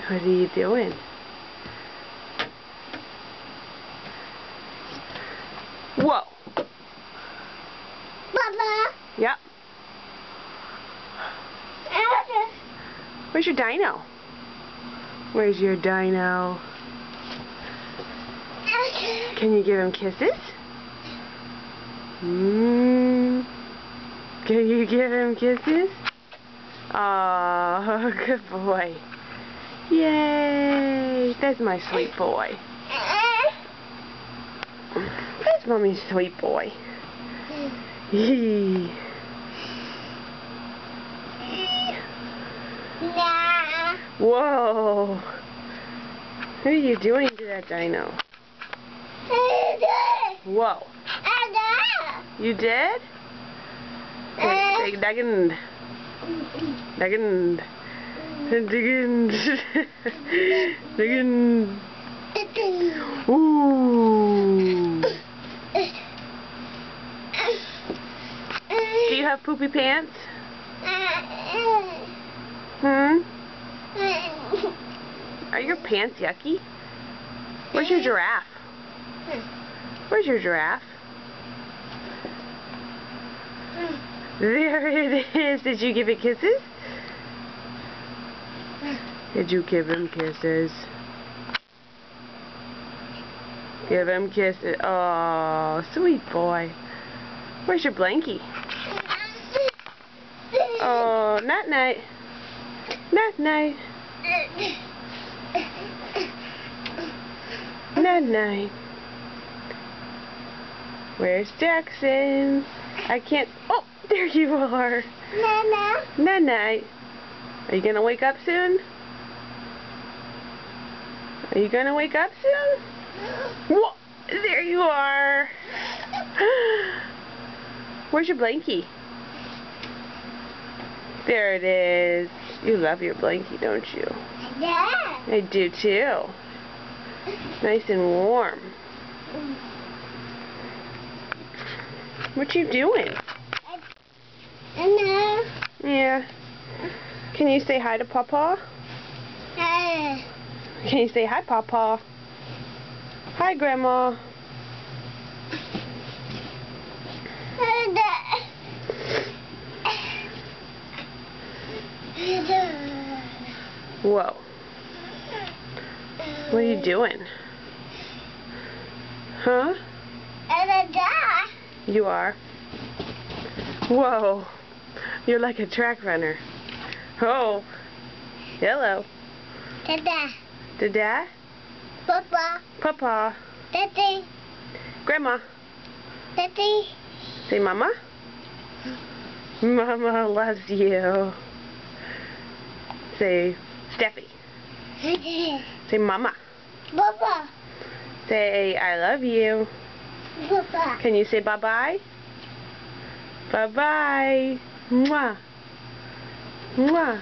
What are you doing? Whoa. Papa. Yep. Where's your dino? Where's your dino? Can you give him kisses? Can you give him kisses? Oh, good boy. Yay! That's my sweet boy. That's Mommy's sweet boy. Yee. Whoa! What are you doing to that dino? Whoa! You did? Digging. Ooh. Do you have poopy pants? Are your pants yucky? Where's your giraffe? Where's your giraffe? There it is. Did you give it kisses? Did you give him kisses? Give him kisses. Oh, sweet boy. Where's your blankie? Oh, night night. Night night. Night night. Where's Jackson? I can't. Oh, there you are. Night night. Are you gonna wake up soon? Are you gonna wake up soon? Whoa, there you are. Where's your blankie? There it is. You love your blankie, don't you? Yeah. I do too. Nice and warm. What you doing? Yeah. Can you say hi to Papa? Can you say hi, Papa? Hi, Grandma. Whoa. What are you doing? Huh? You are? Whoa. You're like a track runner. Oh. Hello. Dada. Dada? Papa. Papa. Daddy. Grandma. Daddy. Say Mama. Mama loves you. Say Steffi. Say Mama. Papa. Say I love you. Papa. Can you say bye-bye? Bye-bye. Mwah. Mwah.